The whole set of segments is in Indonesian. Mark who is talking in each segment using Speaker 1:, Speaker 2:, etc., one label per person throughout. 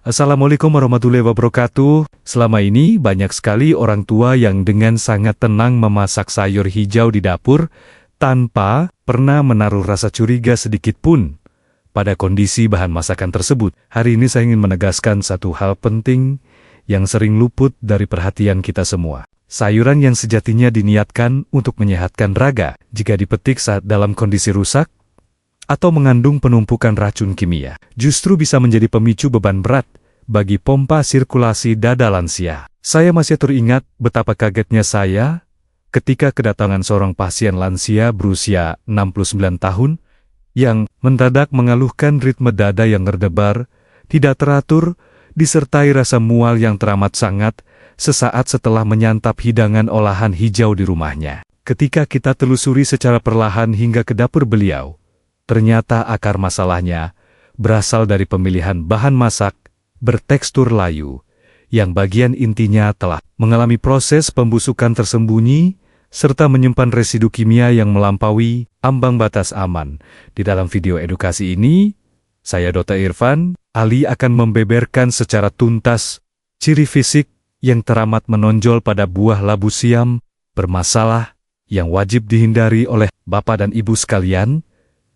Speaker 1: Assalamualaikum warahmatullahi wabarakatuh. Selama ini banyak sekali orang tua yang dengan sangat tenang memasak sayur hijau di dapur tanpa pernah menaruh rasa curiga sedikit pun pada kondisi bahan masakan tersebut. Hari ini saya ingin menegaskan satu hal penting yang sering luput dari perhatian kita semua. Sayuran yang sejatinya diniatkan untuk menyehatkan raga, jika dipetik saat dalam kondisi rusak atau mengandung penumpukan racun kimia, justru bisa menjadi pemicu beban berat bagi pompa sirkulasi dada lansia. Saya masih teringat betapa kagetnya saya ketika kedatangan seorang pasien lansia berusia 69 tahun yang mendadak mengeluhkan ritme dada yang berdebar, tidak teratur, disertai rasa mual yang teramat sangat sesaat setelah menyantap hidangan olahan hijau di rumahnya. Ketika kita telusuri secara perlahan hingga ke dapur beliau, ternyata akar masalahnya berasal dari pemilihan bahan masak bertekstur layu, yang bagian intinya telah mengalami proses pembusukan tersembunyi, serta menyimpan residu kimia yang melampaui ambang batas aman. Di dalam video edukasi ini, saya Dr. Irfan, ahli akan membeberkan secara tuntas ciri fisik yang teramat menonjol pada buah labu siam bermasalah yang wajib dihindari oleh Bapak dan Ibu sekalian,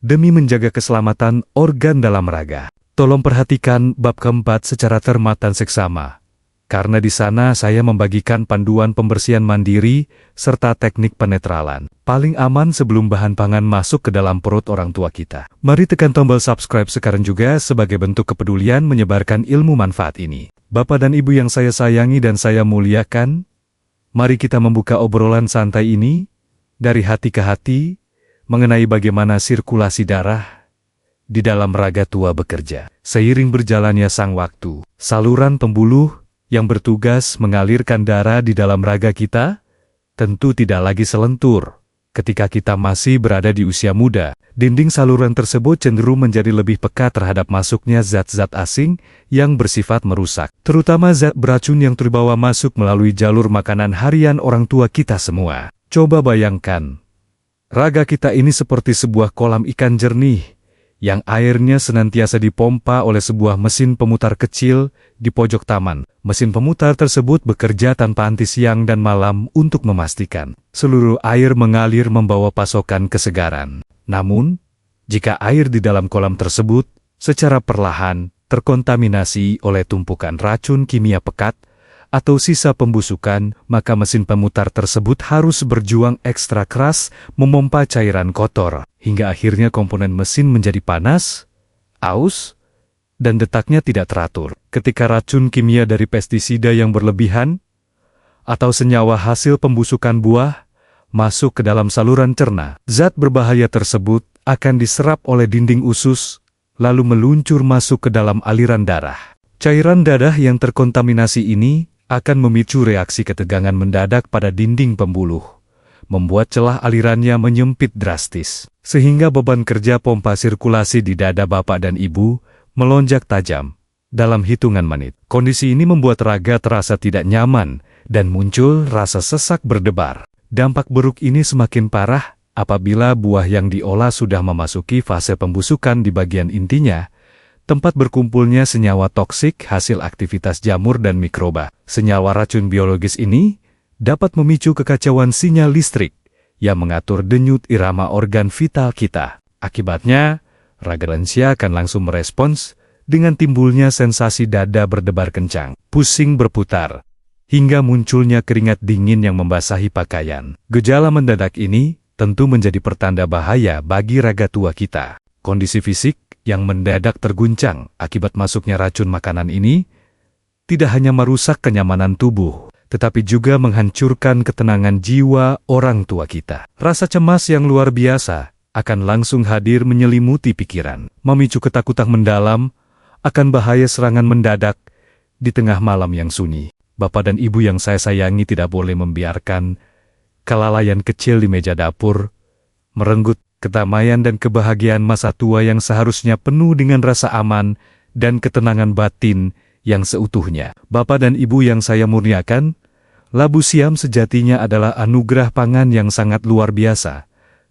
Speaker 1: demi menjaga keselamatan organ dalam raga. Tolong perhatikan bab keempat secara cermat dan seksama, karena di sana saya membagikan panduan pembersihan mandiri serta teknik penetralan paling aman sebelum bahan pangan masuk ke dalam perut orang tua kita. Mari tekan tombol subscribe sekarang juga sebagai bentuk kepedulian menyebarkan ilmu manfaat ini. Bapak dan Ibu yang saya sayangi dan saya muliakan, mari kita membuka obrolan santai ini dari hati ke hati, mengenai bagaimana sirkulasi darah di dalam raga tua bekerja. Seiring berjalannya sang waktu, saluran pembuluh yang bertugas mengalirkan darah di dalam raga kita tentu tidak lagi selentur. Ketika kita masih berada di usia muda, dinding saluran tersebut cenderung menjadi lebih peka terhadap masuknya zat-zat asing yang bersifat merusak, terutama zat beracun yang terbawa masuk melalui jalur makanan harian orang tua kita semua. Coba bayangkan, raga kita ini seperti sebuah kolam ikan jernih, yang airnya senantiasa dipompa oleh sebuah mesin pemutar kecil di pojok taman. Mesin pemutar tersebut bekerja tanpa henti siang dan malam untuk memastikan seluruh air mengalir membawa pasokan kesegaran. Namun, jika air di dalam kolam tersebut secara perlahan terkontaminasi oleh tumpukan racun kimia pekat, atau sisa pembusukan, maka mesin pemutar tersebut harus berjuang ekstra keras memompa cairan kotor, hingga akhirnya komponen mesin menjadi panas, aus, dan detaknya tidak teratur. Ketika racun kimia dari pestisida yang berlebihan, atau senyawa hasil pembusukan buah, masuk ke dalam saluran cerna, zat berbahaya tersebut akan diserap oleh dinding usus, lalu meluncur masuk ke dalam aliran darah. Cairan darah yang terkontaminasi ini akan memicu reaksi ketegangan mendadak pada dinding pembuluh, membuat celah alirannya menyempit drastis, sehingga beban kerja pompa sirkulasi di dada Bapak dan Ibu melonjak tajam dalam hitungan menit. Kondisi ini membuat raga terasa tidak nyaman dan muncul rasa sesak berdebar. Dampak buruk ini semakin parah apabila buah yang diolah sudah memasuki fase pembusukan di bagian intinya, tempat berkumpulnya senyawa toksik hasil aktivitas jamur dan mikroba. Senyawa racun biologis ini dapat memicu kekacauan sinyal listrik yang mengatur denyut irama organ vital kita. Akibatnya, raga lansia akan langsung merespons dengan timbulnya sensasi dada berdebar kencang, pusing berputar, hingga munculnya keringat dingin yang membasahi pakaian. Gejala mendadak ini tentu menjadi pertanda bahaya bagi raga tua kita. Kondisi fisik yang mendadak terguncang akibat masuknya racun makanan ini tidak hanya merusak kenyamanan tubuh, tetapi juga menghancurkan ketenangan jiwa orang tua kita. Rasa cemas yang luar biasa akan langsung hadir menyelimuti pikiran, memicu ketakutan mendalam akan bahaya serangan mendadak di tengah malam yang sunyi. Bapak dan Ibu yang saya sayangi tidak boleh membiarkan kelalaian kecil di meja dapur merenggut kedamaian dan kebahagiaan masa tua yang seharusnya penuh dengan rasa aman dan ketenangan batin yang seutuhnya. Bapak dan Ibu yang saya muliakan, labu siam sejatinya adalah anugerah pangan yang sangat luar biasa,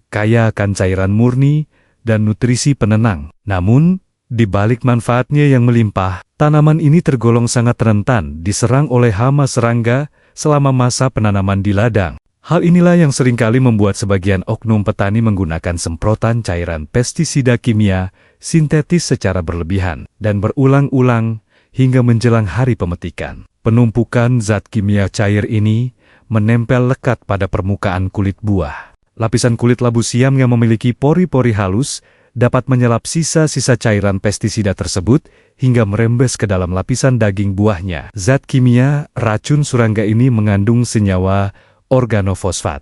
Speaker 1: kaya akan cairan murni dan nutrisi penenang. Namun, Di balik manfaatnya yang melimpah, tanaman ini tergolong sangat rentan diserang oleh hama serangga selama masa penanaman di ladang. Hal inilah yang seringkali membuat sebagian oknum petani menggunakan semprotan cairan pestisida kimia sintetis secara berlebihan dan berulang-ulang hingga menjelang hari pemetikan. Penumpukan zat kimia cair ini menempel lekat pada permukaan kulit buah. Lapisan kulit labu siam yang memiliki pori-pori halus dapat menyerap sisa-sisa cairan pestisida tersebut hingga merembes ke dalam lapisan daging buahnya. Zat kimia racun serangga ini mengandung senyawa organofosfat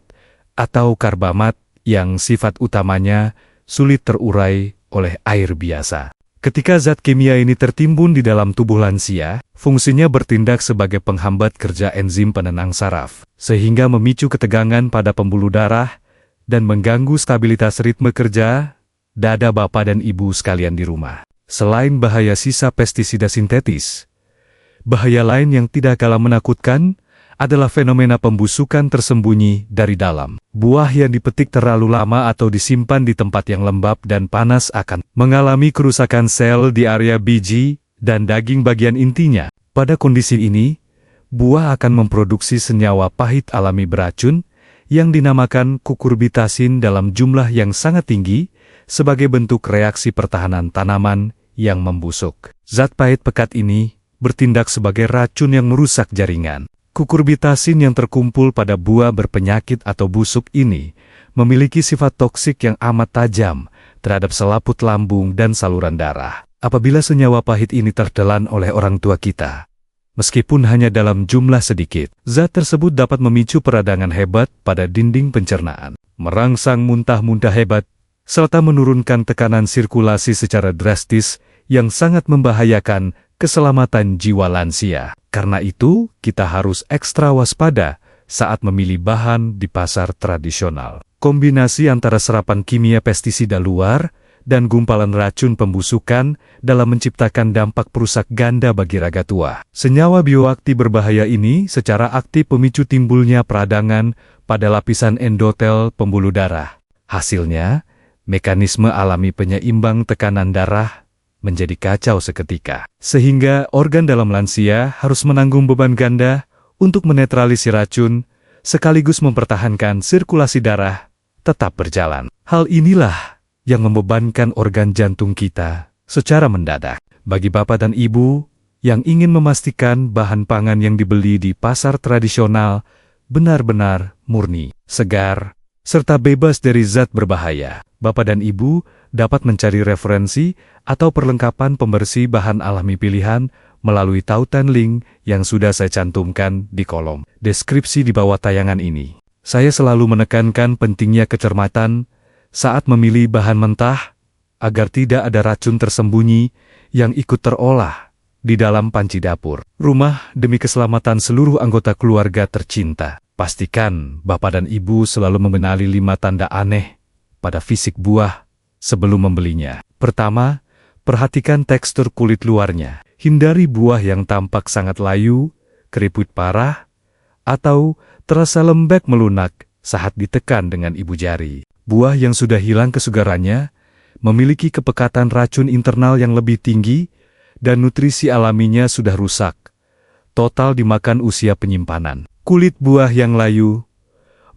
Speaker 1: atau karbamat yang sifat utamanya sulit terurai oleh air biasa. Ketika zat kimia ini tertimbun di dalam tubuh lansia, fungsinya bertindak sebagai penghambat kerja enzim penenang saraf, sehingga memicu ketegangan pada pembuluh darah dan mengganggu stabilitas ritme kerja dada bapak dan ibu sekalian di rumah. Selain bahaya sisa pestisida sintetis, bahaya lain yang tidak kalah menakutkan adalah fenomena pembusukan tersembunyi dari dalam. Buah yang dipetik terlalu lama atau disimpan di tempat yang lembab dan panas akan mengalami kerusakan sel di area biji dan daging bagian intinya. Pada kondisi ini, buah akan memproduksi senyawa pahit alami beracun yang dinamakan kukurbitasin dalam jumlah yang sangat tinggi sebagai bentuk reaksi pertahanan tanaman yang membusuk. Zat pahit pekat ini bertindak sebagai racun yang merusak jaringan. Kukurbitasin yang terkumpul pada buah berpenyakit atau busuk ini memiliki sifat toksik yang amat tajam terhadap selaput lambung dan saluran darah. Apabila senyawa pahit ini tertelan oleh orang tua kita, meskipun hanya dalam jumlah sedikit, zat tersebut dapat memicu peradangan hebat pada dinding pencernaan, merangsang muntah-muntah hebat, serta menurunkan tekanan sirkulasi secara drastis yang sangat membahayakan keselamatan jiwa lansia. Karena itu, kita harus ekstra waspada saat memilih bahan di pasar tradisional. Kombinasi antara serapan kimia pestisida luar dan gumpalan racun pembusukan dalam menciptakan dampak perusak ganda bagi raga tua. Senyawa bioaktif berbahaya ini secara aktif memicu timbulnya peradangan pada lapisan endotel pembuluh darah. Hasilnya, mekanisme alami penyeimbang tekanan darah menjadi kacau seketika, sehingga organ dalam lansia harus menanggung beban ganda untuk menetralisir racun, sekaligus mempertahankan sirkulasi darah tetap berjalan. Hal inilah yang membebankan organ jantung kita secara mendadak. Bagi bapak dan ibu yang ingin memastikan bahan pangan yang dibeli di pasar tradisional benar-benar murni, segar, serta bebas dari zat berbahaya, bapak dan ibu dapat mencari referensi atau perlengkapan pembersih bahan alami pilihan melalui tautan link yang sudah saya cantumkan di kolom deskripsi di bawah tayangan ini. Saya selalu menekankan pentingnya kecermatan saat memilih bahan mentah agar tidak ada racun tersembunyi yang ikut terolah di dalam panci dapur rumah. Demi keselamatan seluruh anggota keluarga tercinta, pastikan bapak dan ibu selalu mengenali 5 tanda aneh pada fisik buah sebelum membelinya. Pertama, perhatikan tekstur kulit luarnya. Hindari buah yang tampak sangat layu, keriput parah, atau terasa lembek melunak saat ditekan dengan ibu jari. Buah yang sudah hilang kesegarannya memiliki kepekatan racun internal yang lebih tinggi dan nutrisi alaminya sudah rusak total dimakan usia penyimpanan. Kulit buah yang layu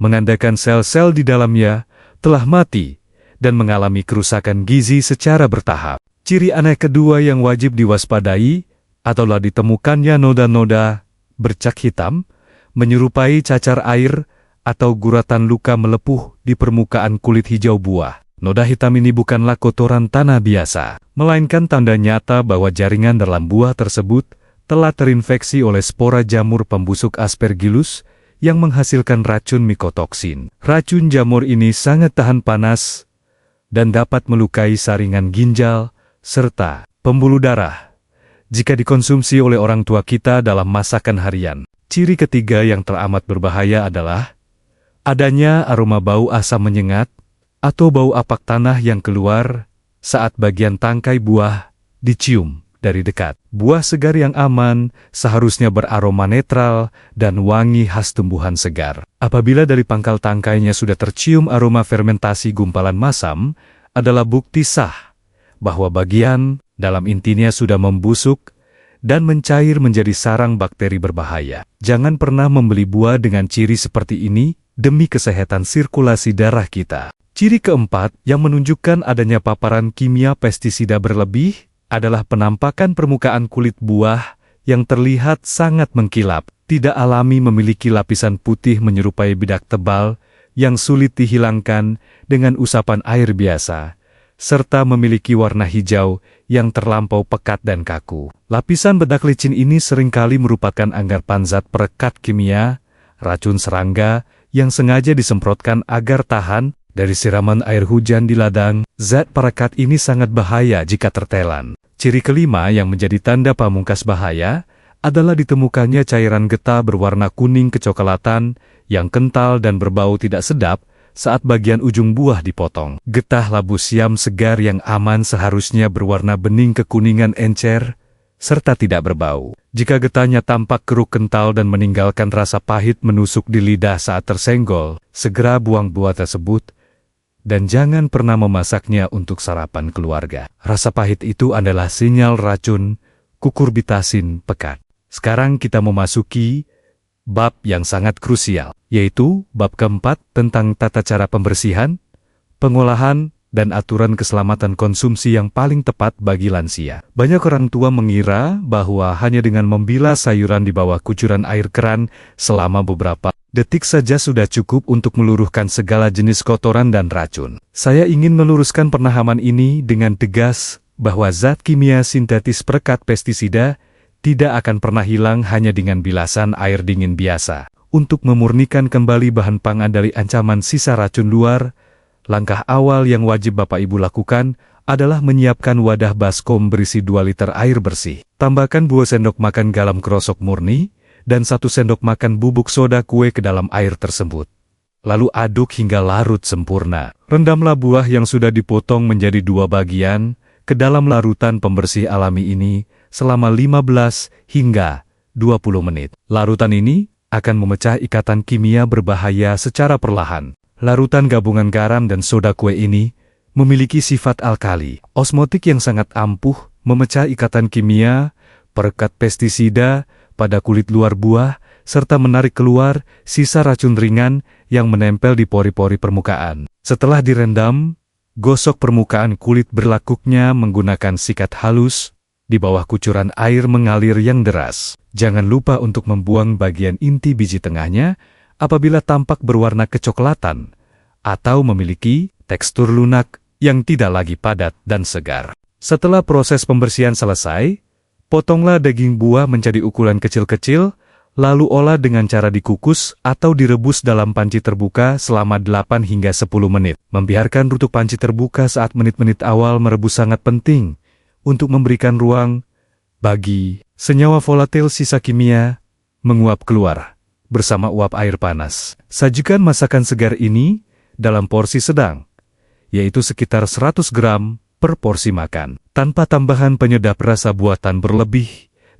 Speaker 1: menandakan sel-sel di dalamnya telah mati dan mengalami kerusakan gizi secara bertahap. Ciri aneh kedua yang wajib diwaspadai adalah ditemukannya noda-noda bercak hitam, menyerupai cacar air atau guratan luka melepuh di permukaan kulit hijau buah. Noda hitam ini bukanlah kotoran tanah biasa, melainkan tanda nyata bahwa jaringan dalam buah tersebut telah terinfeksi oleh spora jamur pembusuk Aspergillus yang menghasilkan racun mikotoksin. Racun jamur ini sangat tahan panas dan dapat melukai saringan ginjal serta pembuluh darah jika dikonsumsi oleh orang tua kita dalam masakan harian. Ciri ketiga yang teramat berbahaya adalah adanya aroma bau asam menyengat atau bau apak tanah yang keluar saat bagian tangkai buah dicium dari dekat. Buah segar yang aman seharusnya beraroma netral dan wangi khas tumbuhan segar. Apabila dari pangkal tangkainya sudah tercium aroma fermentasi gumpalan masam, adalah bukti sah bahwa bagian Dalam intinya sudah membusuk dan mencair menjadi sarang bakteri berbahaya. Jangan pernah membeli buah dengan ciri seperti ini demi kesehatan sirkulasi darah kita. Ciri keempat yang menunjukkan adanya paparan kimia pestisida berlebih adalah penampakan permukaan kulit buah yang terlihat sangat mengkilap, tidak alami, memiliki lapisan putih menyerupai bidak tebal yang sulit dihilangkan dengan usapan air biasa, serta memiliki warna hijau yang terlampau pekat dan kaku. Lapisan bedak licin ini seringkali merupakan anggapan zat perekat kimia, racun serangga yang sengaja disemprotkan agar tahan dari siraman air hujan di ladang. Zat perekat ini sangat bahaya jika tertelan. Ciri kelima yang menjadi tanda pamungkas bahaya adalah ditemukannya cairan getah berwarna kuning kecoklatan yang kental dan berbau tidak sedap saat bagian ujung buah dipotong. Getah labu siam segar yang aman seharusnya berwarna bening kekuningan encer, serta tidak berbau. Jika getahnya tampak keruh kental dan meninggalkan rasa pahit menusuk di lidah saat tersenggol, segera buang buah tersebut, dan jangan pernah memasaknya untuk sarapan keluarga. Rasa pahit itu adalah sinyal racun kukurbitasin pekat. Sekarang kita memasuki bab yang sangat krusial, yaitu bab keempat tentang tata cara pembersihan, pengolahan, dan aturan keselamatan konsumsi yang paling tepat bagi lansia. Banyak orang tua mengira bahwa hanya dengan membilas sayuran di bawah kucuran air keran selama beberapa detik saja sudah cukup untuk meluruhkan segala jenis kotoran dan racun. Saya ingin meluruskan pemahaman ini dengan tegas bahwa zat kimia sintetis perekat pestisida tidak akan pernah hilang hanya dengan bilasan air dingin biasa. Untuk memurnikan kembali bahan pangan dari ancaman sisa racun luar, langkah awal yang wajib Bapak Ibu lakukan adalah menyiapkan wadah baskom berisi 2 liter air bersih. Tambahkan 2 sendok makan garam krosok murni dan 1 sendok makan bubuk soda kue ke dalam air tersebut. Lalu aduk hingga larut sempurna. Rendamlah buah yang sudah dipotong menjadi 2 bagian ke dalam larutan pembersih alami ini selama 15 hingga 20 menit. Larutan ini akan memecah ikatan kimia berbahaya secara perlahan. Larutan gabungan garam dan soda kue ini memiliki sifat alkali, osmotik yang sangat ampuh, memecah ikatan kimia, perekat pestisida pada kulit luar buah, serta menarik keluar sisa racun ringan yang menempel di pori-pori permukaan. Setelah direndam, gosok permukaan kulit berlakuknya menggunakan sikat halus di bawah kucuran air mengalir yang deras. Jangan lupa untuk membuang bagian inti biji tengahnya apabila tampak berwarna kecoklatan atau memiliki tekstur lunak yang tidak lagi padat dan segar. Setelah proses pembersihan selesai, potonglah daging buah menjadi ukuran kecil-kecil, lalu olah dengan cara dikukus atau direbus dalam panci terbuka selama 8 hingga 10 menit. Membiarkan tutup panci terbuka saat menit-menit awal merebus sangat penting untuk memberikan ruang bagi senyawa volatil sisa kimia menguap keluar bersama uap air panas. Sajikan masakan segar ini dalam porsi sedang, yaitu sekitar 100 gram per porsi makan, tanpa tambahan penyedap rasa buatan berlebih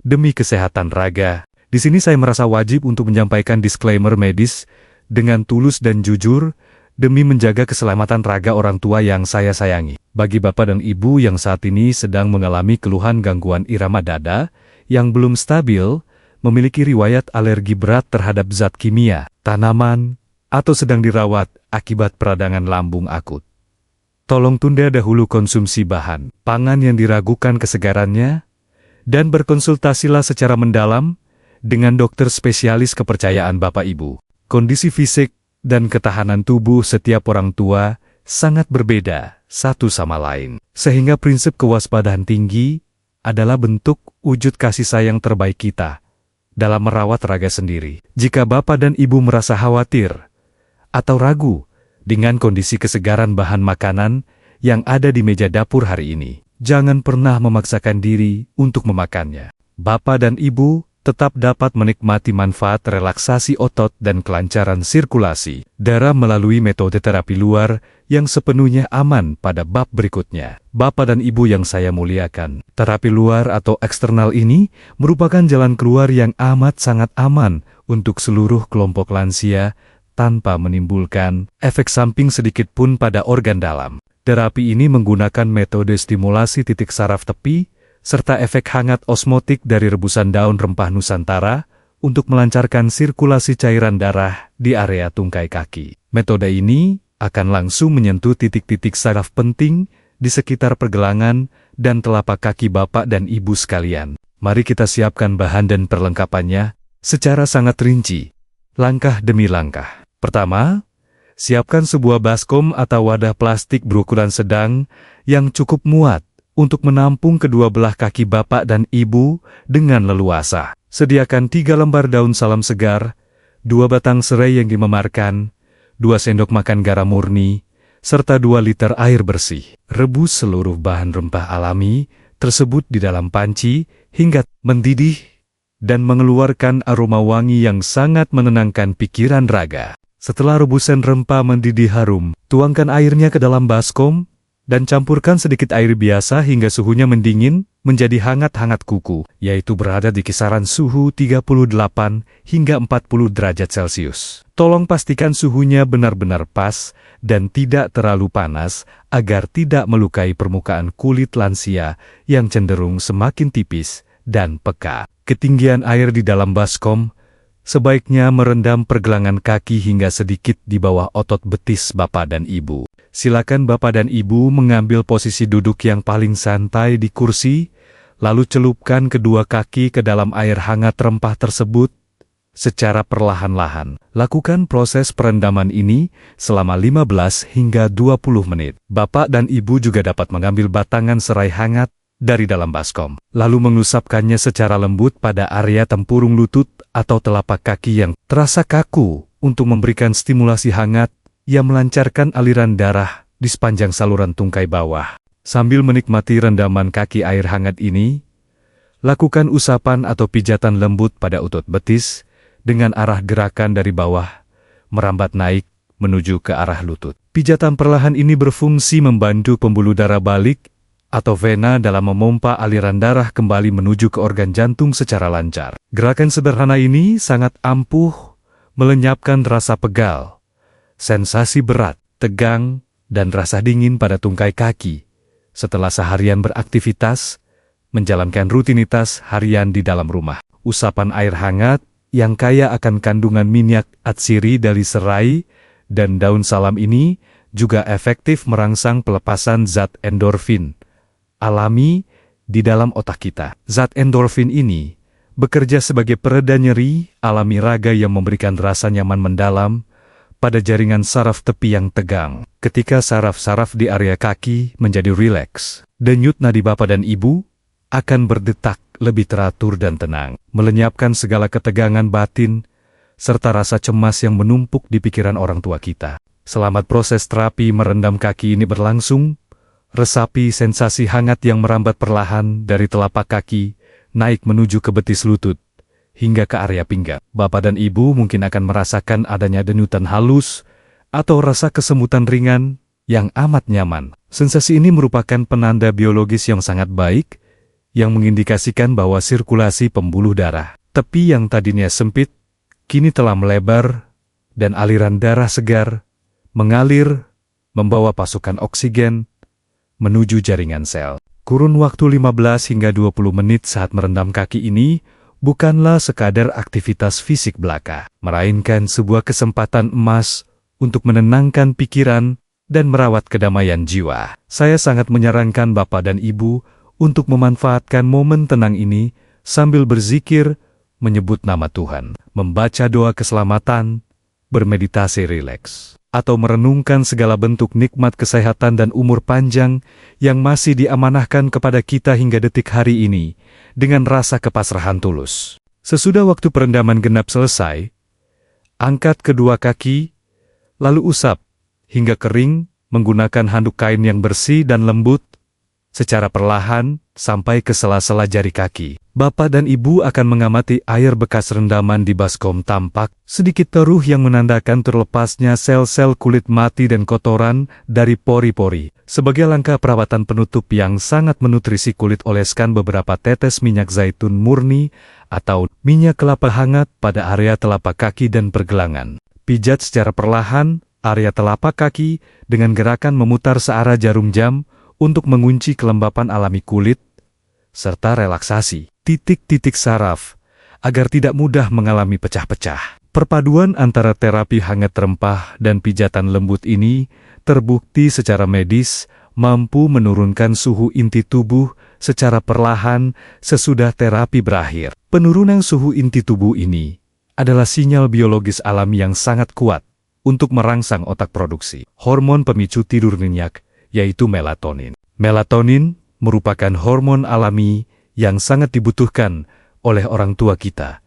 Speaker 1: demi kesehatan raga. Di sini saya merasa wajib untuk menyampaikan disclaimer medis dengan tulus dan jujur demi menjaga keselamatan raga orang tua yang saya sayangi. Bagi bapak dan ibu yang saat ini sedang mengalami keluhan gangguan irama dada yang belum stabil, memiliki riwayat alergi berat terhadap zat kimia, tanaman, atau sedang dirawat akibat peradangan lambung akut, tolong tunda dahulu konsumsi bahan pangan yang diragukan kesegarannya, dan berkonsultasilah secara mendalam dengan dokter spesialis kepercayaan Bapak Ibu. Kondisi fisik dan ketahanan tubuh setiap orang tua sangat berbeda satu sama lain, sehingga prinsip kewaspadaan tinggi adalah bentuk wujud kasih sayang terbaik kita dalam merawat raga sendiri. Jika Bapak dan Ibu merasa khawatir atau ragu dengan kondisi kesegaran bahan makanan yang ada di meja dapur hari ini, jangan pernah memaksakan diri untuk memakannya. Bapak dan Ibu tetap dapat menikmati manfaat relaksasi otot dan kelancaran sirkulasi darah melalui metode terapi luar yang sepenuhnya aman pada bab berikutnya. Bapak dan Ibu yang saya muliakan, terapi luar atau eksternal ini merupakan jalan keluar yang amat sangat aman untuk seluruh kelompok lansia tanpa menimbulkan efek samping sedikit pun pada organ dalam. Terapi ini menggunakan metode stimulasi titik saraf tepi, serta efek hangat osmotik dari rebusan daun rempah Nusantara untuk melancarkan sirkulasi cairan darah di area tungkai kaki. Metode ini akan langsung menyentuh titik-titik saraf penting di sekitar pergelangan dan telapak kaki Bapak dan Ibu sekalian. Mari kita siapkan bahan dan perlengkapannya secara sangat rinci, langkah demi langkah. Pertama, siapkan sebuah baskom atau wadah plastik berukuran sedang yang cukup muat untuk menampung kedua belah kaki Bapak dan Ibu dengan leluasa. Sediakan 3 lembar daun salam segar, 2 batang serai yang dimemarkan, 2 sendok makan garam murni, serta 2 liter air bersih. Rebus seluruh bahan rempah alami tersebut di dalam panci hingga mendidih dan mengeluarkan aroma wangi yang sangat menenangkan pikiran raga. Setelah rebusan rempah mendidih harum, tuangkan airnya ke dalam baskom dan campurkan sedikit air biasa hingga suhunya mendingin menjadi hangat-hangat kuku, yaitu berada di kisaran suhu 38 hingga 40 derajat Celcius. Tolong pastikan suhunya benar-benar pas dan tidak terlalu panas agar tidak melukai permukaan kulit lansia yang cenderung semakin tipis dan peka. Ketinggian air di dalam baskom sebaiknya merendam pergelangan kaki hingga sedikit di bawah otot betis Bapak dan Ibu. Silakan Bapak dan Ibu mengambil posisi duduk yang paling santai di kursi, lalu celupkan kedua kaki ke dalam air hangat rempah tersebut secara perlahan-lahan. Lakukan proses perendaman ini selama 15 hingga 20 menit. Bapak dan Ibu juga dapat mengambil batangan serai hangat dari dalam baskom, lalu mengusapkannya secara lembut pada area tempurung lutut atau telapak kaki yang terasa kaku untuk memberikan stimulasi hangat yang melancarkan aliran darah di sepanjang saluran tungkai bawah. Sambil menikmati rendaman kaki air hangat ini, lakukan usapan atau pijatan lembut pada otot betis dengan arah gerakan dari bawah, merambat naik menuju ke arah lutut. Pijatan perlahan ini berfungsi membantu pembuluh darah balik atau vena dalam memompa aliran darah kembali menuju ke organ jantung secara lancar. Gerakan sederhana ini sangat ampuh melenyapkan rasa pegal, sensasi berat, tegang, dan rasa dingin pada tungkai kaki setelah seharian beraktivitas, menjalankan rutinitas harian di dalam rumah. Usapan air hangat yang kaya akan kandungan minyak atsiri dari serai dan daun salam ini juga efektif merangsang pelepasan zat endorfin alami di dalam otak kita. Zat endorfin ini bekerja sebagai pereda nyeri alami raga yang memberikan rasa nyaman mendalam pada jaringan saraf tepi yang tegang. Ketika saraf-saraf di area kaki menjadi rileks, denyut nadi Bapak dan Ibu akan berdetak lebih teratur dan tenang, melenyapkan segala ketegangan batin serta rasa cemas yang menumpuk di pikiran orang tua kita. Selamat proses terapi merendam kaki ini berlangsung, resapi sensasi hangat yang merambat perlahan dari telapak kaki, naik menuju ke betis lutut, hingga ke area pinggang. Bapak dan Ibu mungkin akan merasakan adanya denyutan halus atau rasa kesemutan ringan yang amat nyaman. Sensasi ini merupakan penanda biologis yang sangat baik, yang mengindikasikan bahwa sirkulasi pembuluh darah tepi yang tadinya sempit, kini telah melebar, dan aliran darah segar mengalir, membawa pasukan oksigen menuju jaringan sel. Kurun waktu 15 hingga 20 menit saat merendam kaki ini bukanlah sekadar aktivitas fisik belaka, melainkan sebuah kesempatan emas untuk menenangkan pikiran dan merawat kedamaian jiwa. Saya sangat menyarankan Bapak dan Ibu untuk memanfaatkan momen tenang ini sambil berzikir, menyebut nama Tuhan, membaca doa keselamatan, bermeditasi rileks, atau merenungkan segala bentuk nikmat kesehatan dan umur panjang yang masih diamanahkan kepada kita hingga detik hari ini dengan rasa kepasrahan tulus. Sesudah waktu perendaman genap selesai, angkat kedua kaki, lalu usap hingga kering menggunakan handuk kain yang bersih dan lembut secara perlahan sampai ke sela-sela jari kaki. Bapak dan Ibu akan mengamati air bekas rendaman di baskom tampak sedikit teruh yang menandakan terlepasnya sel-sel kulit mati dan kotoran dari pori-pori. Sebagai langkah perawatan penutup yang sangat menutrisi kulit, oleskan beberapa tetes minyak zaitun murni atau minyak kelapa hangat pada area telapak kaki dan pergelangan. Pijat secara perlahan, area telapak kaki dengan gerakan memutar searah jarum jam untuk mengunci kelembapan alami kulit, serta relaksasi titik-titik saraf agar tidak mudah mengalami pecah-pecah. Perpaduan antara terapi hangat rempah dan pijatan lembut ini terbukti secara medis mampu menurunkan suhu inti tubuh secara perlahan sesudah terapi berakhir. Penurunan suhu inti tubuh ini adalah sinyal biologis alami yang sangat kuat untuk merangsang otak produksi hormon pemicu tidur nyenyak, yaitu melatonin. Melatonin merupakan hormon alami yang sangat dibutuhkan oleh orang tua kita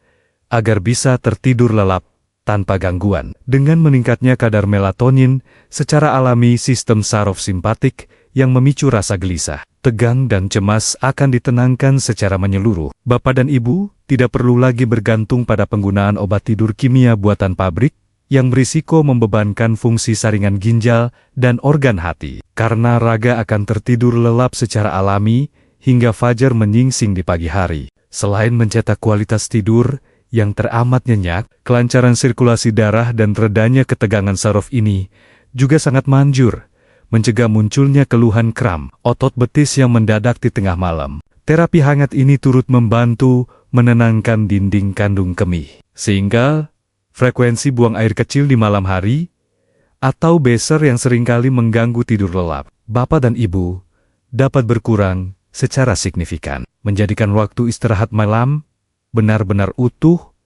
Speaker 1: agar bisa tertidur lelap tanpa gangguan. Dengan meningkatnya kadar melatonin, secara alami sistem saraf simpatik yang memicu rasa gelisah, tegang dan cemas akan ditenangkan secara menyeluruh. Bapak dan Ibu tidak perlu lagi bergantung pada penggunaan obat tidur kimia buatan pabrik yang berisiko membebankan fungsi saringan ginjal dan organ hati, karena raga akan tertidur lelap secara alami hingga fajar menyingsing di pagi hari. Selain mencetak kualitas tidur yang teramat nyenyak, kelancaran sirkulasi darah dan redanya ketegangan saraf ini juga sangat manjur, mencegah munculnya keluhan kram otot betis yang mendadak di tengah malam. Terapi hangat ini turut membantu menenangkan dinding kandung kemih, sehingga frekuensi buang air kecil di malam hari atau beser yang seringkali mengganggu tidur lelap Bapak dan Ibu dapat berkurang secara signifikan, menjadikan waktu istirahat malam benar-benar utuh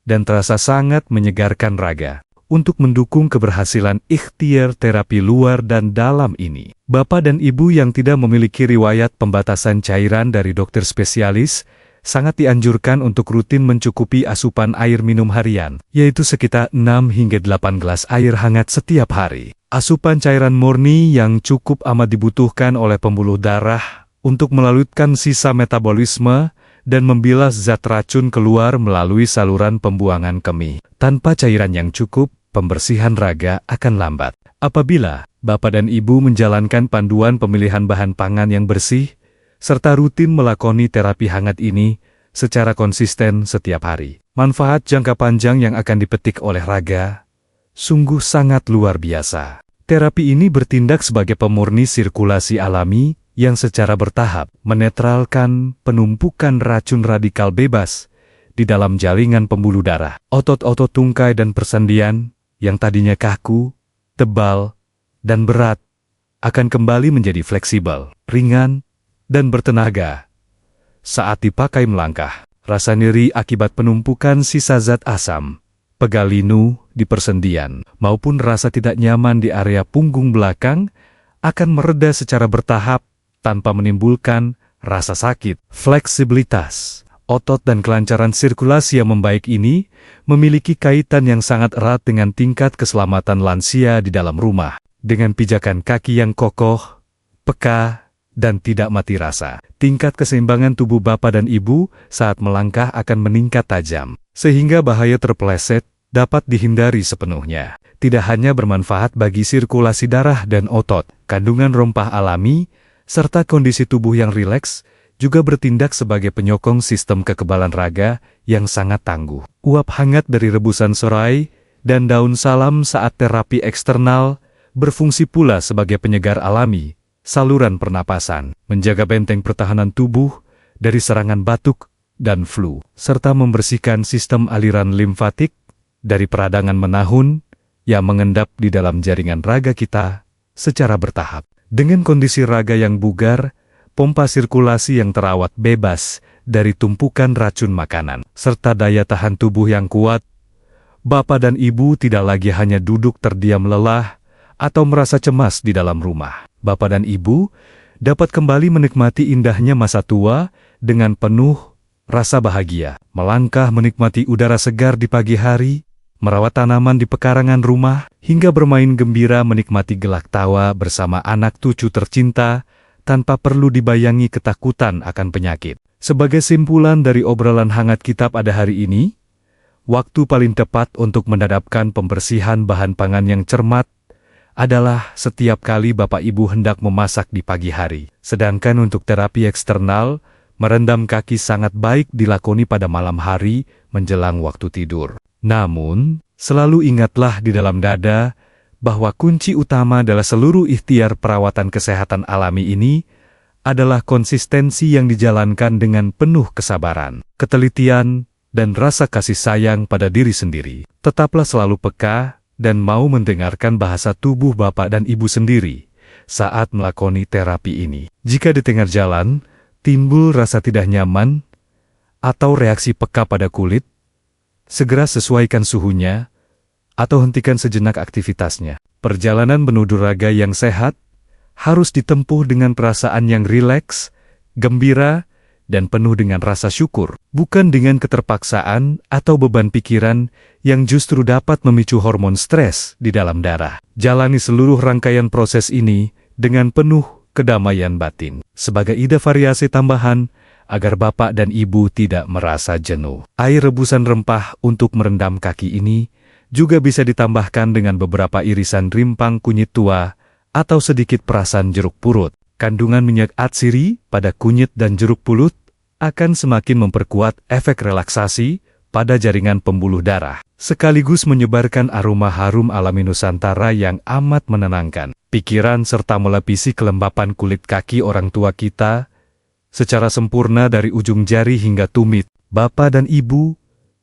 Speaker 1: dan terasa sangat menyegarkan raga. Untuk mendukung keberhasilan ikhtiar terapi luar dan dalam ini, Bapak dan Ibu yang tidak memiliki riwayat pembatasan cairan dari dokter spesialis sangat dianjurkan untuk rutin mencukupi asupan air minum harian, yaitu sekitar 6 hingga 8 gelas air hangat setiap hari. Asupan cairan murni yang cukup amat dibutuhkan oleh pembuluh darah untuk melalutkan sisa metabolisme dan membilas zat racun keluar melalui saluran pembuangan kemih. Tanpa cairan yang cukup, pembersihan raga akan lambat. Apabila Bapak dan Ibu menjalankan panduan pemilihan bahan pangan yang bersih, serta rutin melakoni terapi hangat ini secara konsisten setiap hari, manfaat jangka panjang yang akan dipetik oleh raga sungguh sangat luar biasa. Terapi ini bertindak sebagai pemurni sirkulasi alami yang secara bertahap menetralkan penumpukan racun radikal bebas di dalam jaringan pembuluh darah. Otot-otot tungkai dan persendian yang tadinya kaku, tebal, dan berat akan kembali menjadi fleksibel, ringan, dan bertenaga. Saat dipakai melangkah, rasa nyeri akibat penumpukan sisa zat asam, pegal linu di persendian, maupun rasa tidak nyaman di area punggung belakang akan mereda secara bertahap tanpa menimbulkan rasa sakit. Fleksibilitas otot dan kelancaran sirkulasi yang membaik ini memiliki kaitan yang sangat erat dengan tingkat keselamatan lansia di dalam rumah. Dengan pijakan kaki yang kokoh, peka, dan tidak mati rasa, tingkat keseimbangan tubuh Bapak dan Ibu saat melangkah akan meningkat tajam, sehingga bahaya terpeleset dapat dihindari sepenuhnya. Tidak hanya bermanfaat bagi sirkulasi darah dan otot, kandungan rempah alami, serta kondisi tubuh yang rileks, juga bertindak sebagai penyokong sistem kekebalan raga yang sangat tangguh. Uap hangat dari rebusan serai dan daun salam saat terapi eksternal berfungsi pula sebagai penyegar alami saluran pernapasan, menjaga benteng pertahanan tubuh dari serangan batuk dan flu, serta membersihkan sistem aliran limfatik dari peradangan menahun yang mengendap di dalam jaringan raga kita secara bertahap. Dengan kondisi raga yang bugar, pompa sirkulasi yang terawat bebas dari tumpukan racun makanan, serta daya tahan tubuh yang kuat, Bapak dan Ibu tidak lagi hanya duduk terdiam lelah atau merasa cemas di dalam rumah. Bapak dan Ibu dapat kembali menikmati indahnya masa tua dengan penuh rasa bahagia, melangkah menikmati udara segar di pagi hari, merawat tanaman di pekarangan rumah, hingga bermain gembira menikmati gelak tawa bersama anak cucu tercinta tanpa perlu dibayangi ketakutan akan penyakit. Sebagai simpulan dari obrolan hangat kita pada hari ini, waktu paling tepat untuk menadapkan pembersihan bahan pangan yang cermat adalah setiap kali Bapak Ibu hendak memasak di pagi hari. Sedangkan untuk terapi eksternal, merendam kaki sangat baik dilakoni pada malam hari menjelang waktu tidur. Namun, selalu ingatlah di dalam dada bahwa kunci utama adalah seluruh ikhtiar perawatan kesehatan alami ini adalah konsistensi yang dijalankan dengan penuh kesabaran, ketelitian, dan rasa kasih sayang pada diri sendiri. Tetaplah selalu peka dan mau mendengarkan bahasa tubuh Bapak dan Ibu sendiri saat melakoni terapi ini. Jika di tengah jalan timbul rasa tidak nyaman atau reaksi peka pada kulit, segera sesuaikan suhunya atau hentikan sejenak aktivitasnya. Perjalanan menuju raga yang sehat harus ditempuh dengan perasaan yang rileks, gembira, dan penuh dengan rasa syukur, bukan dengan keterpaksaan atau beban pikiran yang justru dapat memicu hormon stres di dalam darah. Jalani seluruh rangkaian proses ini dengan penuh kedamaian batin. Sebagai ide variasi tambahan, agar Bapak dan Ibu tidak merasa jenuh, air rebusan rempah untuk merendam kaki ini juga bisa ditambahkan dengan beberapa irisan rimpang kunyit tua atau sedikit perasan jeruk purut. Kandungan minyak atsiri pada kunyit dan jeruk purut akan semakin memperkuat efek relaksasi pada jaringan pembuluh darah, sekaligus menyebarkan aroma harum alami Nusantara yang amat menenangkan pikiran serta melapisi kelembapan kulit kaki orang tua kita secara sempurna dari ujung jari hingga tumit. Bapak dan Ibu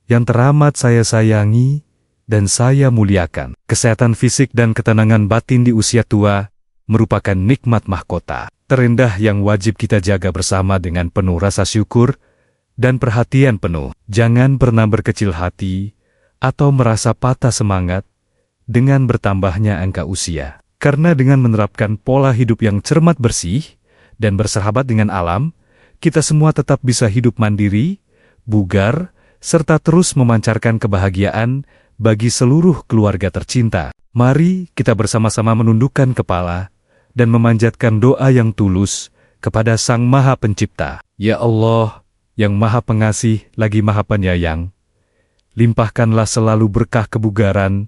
Speaker 1: yang teramat saya sayangi dan saya muliakan, kesehatan fisik dan ketenangan batin di usia tua merupakan nikmat mahkota terendah yang wajib kita jaga bersama dengan penuh rasa syukur dan perhatian penuh. Jangan pernah berkecil hati atau merasa patah semangat dengan bertambahnya angka usia. Karena dengan menerapkan pola hidup yang cermat, bersih, dan bersahabat dengan alam, kita semua tetap bisa hidup mandiri, bugar, serta terus memancarkan kebahagiaan bagi seluruh keluarga tercinta. Mari kita bersama-sama menundukkan kepala dan memanjatkan doa yang tulus kepada Sang Maha Pencipta. Ya Allah, yang Maha Pengasih lagi Maha Penyayang, limpahkanlah selalu berkah kebugaran,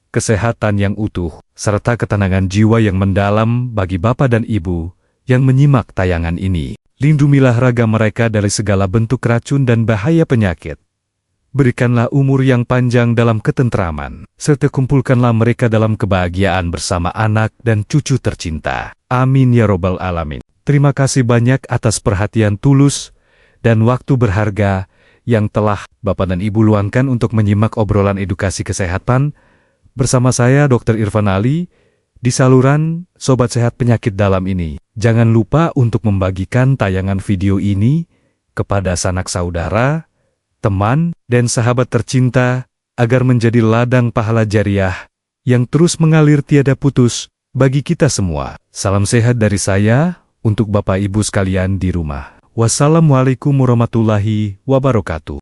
Speaker 1: kesehatan yang utuh, serta ketenangan jiwa yang mendalam bagi Bapak dan Ibu yang menyimak tayangan ini. Lindungilah raga mereka dari segala bentuk racun dan bahaya penyakit. Berikanlah umur yang panjang dalam ketentraman, serta kumpulkanlah mereka dalam kebahagiaan bersama anak dan cucu tercinta. Amin ya Robbal Alamin. Terima kasih banyak atas perhatian tulus dan waktu berharga yang telah Bapak dan Ibu luangkan untuk menyimak obrolan edukasi kesehatan bersama saya Dr. Irfan Ali di saluran Sobat Sehat Penyakit Dalam ini. Jangan lupa untuk membagikan tayangan video ini kepada sanak saudara, teman, dan sahabat tercinta agar menjadi ladang pahala jariah yang terus mengalir tiada putus bagi kita semua. Salam sehat dari saya untuk Bapak Ibu sekalian di rumah. Wassalamualaikum warahmatullahi wabarakatuh.